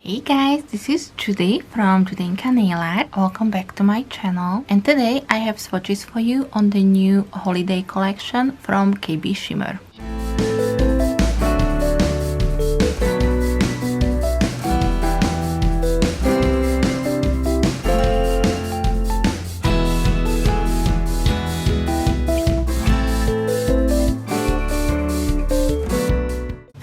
Hey guys, this is Judy from Judita Nail Art. Welcome back to my channel. And today I have swatches for you on the new holiday collection from KB Shimmer.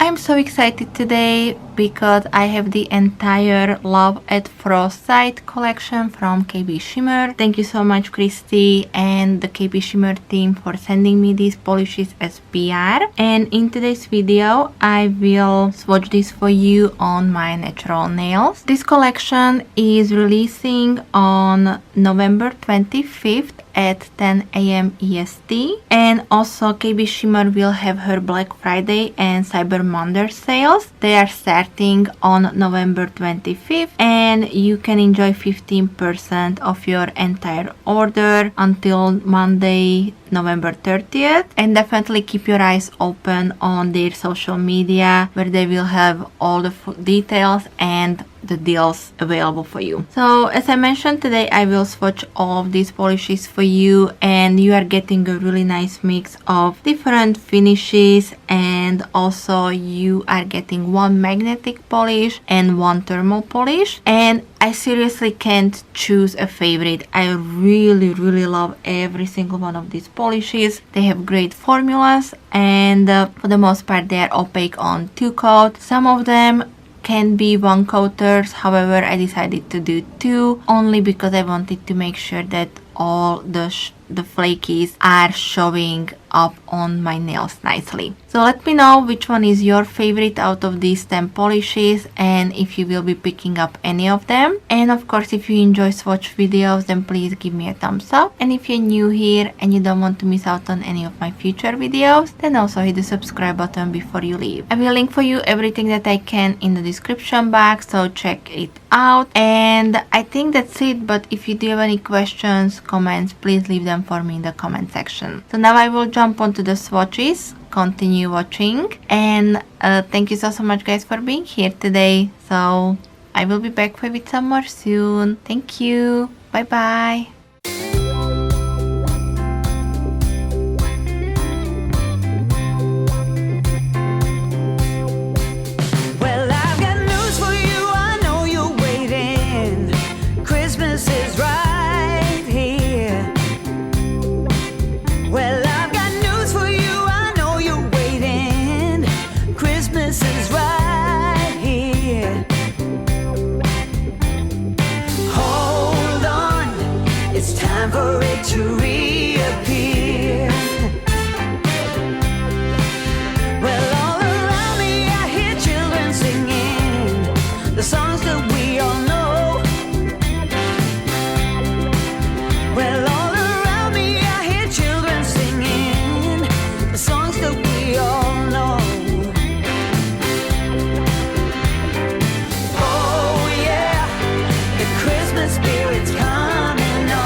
I'm so excited today because I have the entire Love at First Sight collection from KB Shimmer. Thank you so much, Christy and the KB Shimmer team, for sending me these polishes as PR. And in today's video, I will swatch this for you on my natural nails. This collection is releasing on November 25th at 10 a.m. EST, and also KB Shimmer will have her Black Friday and Cyber Monday sales. They are starting on November 25th, and you can enjoy 15% of your entire order until Monday, November 30th. And definitely keep your eyes open on their social media, where they will have all the details and the deals available for you. So as I mentioned, today I will swatch all of these polishes for you, and you are getting a really nice mix of different finishes, and also you are getting one magnetic polish and one thermal polish. And I seriously can't choose a favorite. I really love every single one of these polishes. They have great formulas, and for the most part they are opaque on 2-coat. Some of them can be 1-coaters, however I decided to do 2 only because I wanted to make sure that all the flakies are showing up on my nails nicely. So let me know which one is your favorite out of these 10 polishes, and if you will be picking up any of them. And of course, if you enjoy swatch videos, then please give me a thumbs up. And if you're new here and you don't want to miss out on any of my future videos, then also hit the subscribe button before you leave. I will link for you everything that I can in the description box, so check it out. And I think that's it, but if you do have any questions, comments, please leave them for me in the comment section. So now I will jump onto the swatches. Continue watching, and thank you so much guys for being here today. So I will be back with some more soon. Thank you. Bye bye. To reappear. Well, all around me I hear children singing the songs that we all know. Well, all around me I hear children singing the songs that we all know. Oh yeah, the Christmas spirit's coming on.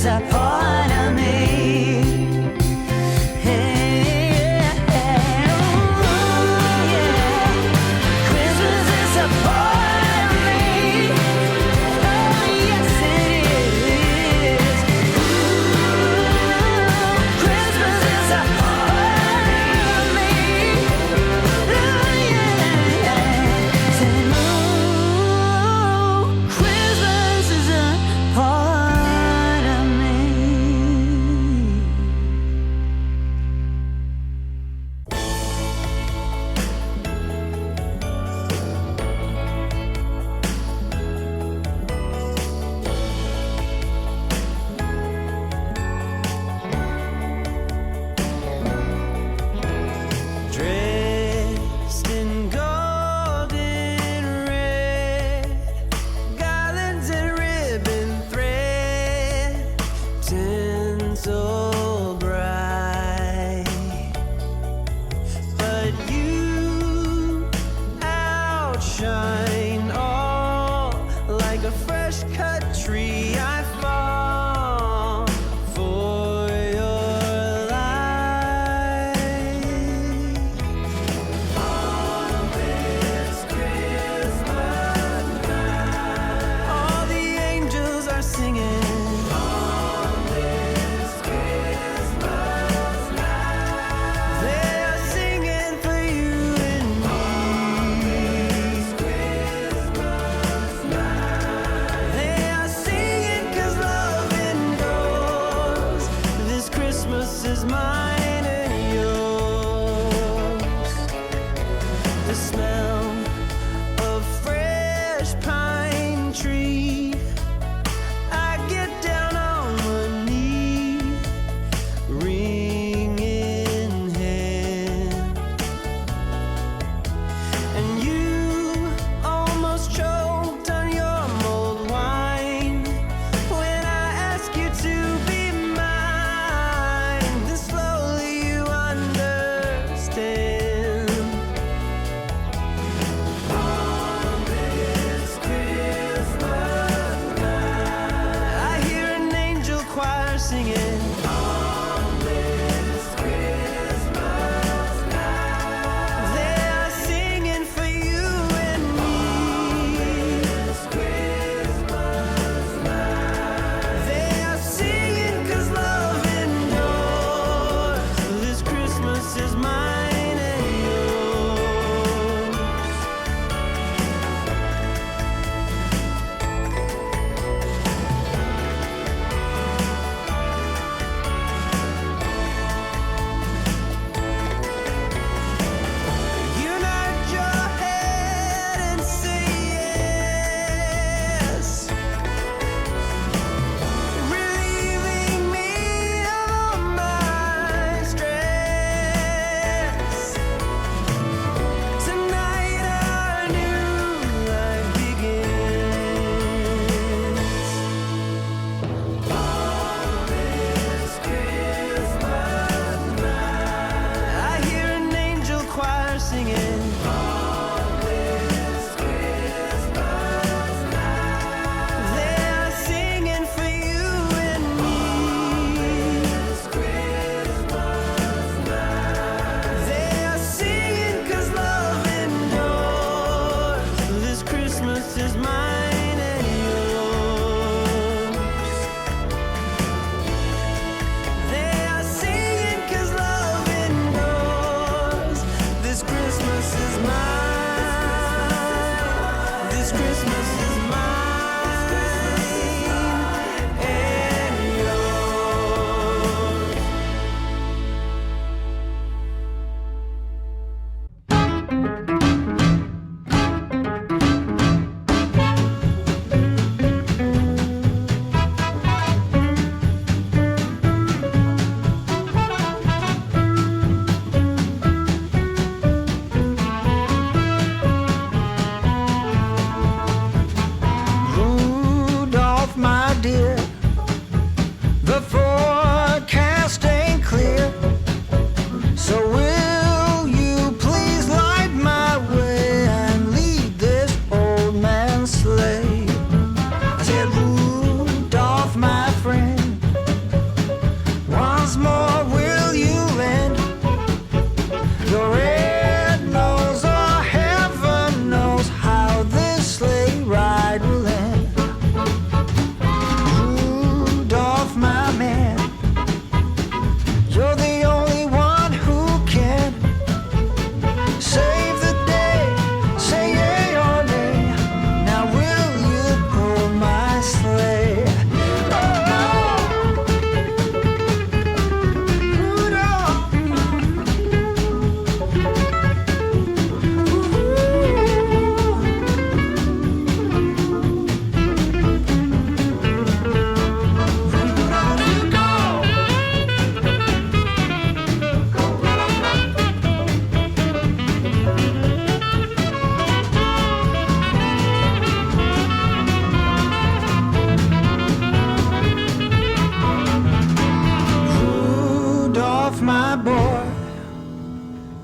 is a part of me. Hey, yeah. but you outshine all. Like a fresh cut tree, I fall for your light. On this Christmas night, all the angels are singing. Is mine and yours. The smell of fresh pine tree. I get down on one knee, ring in hand, and you almost choked on your mulled wine when I ask you to be singing. On this Christmas night, they are singing for you and me. On this Christmas night, they are singing 'cause love endures. This Christmas is mine and yours.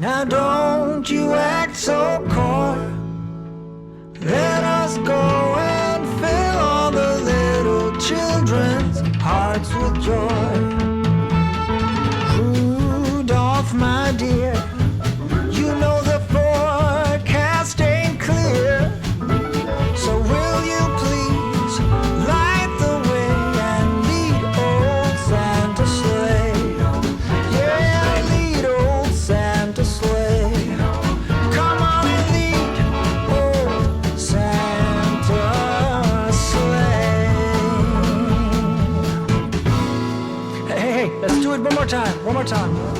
Now don't Don't you act so coy. Let us go and fill all the little children's hearts with joy. Rudolph, my dear, you know the forecast ain't clear. So will you please light the way and lead old Santa sleigh? Yeah, lead old Santa sleigh. Come on and lead old Santa sleigh. Hey, let's do it one more time.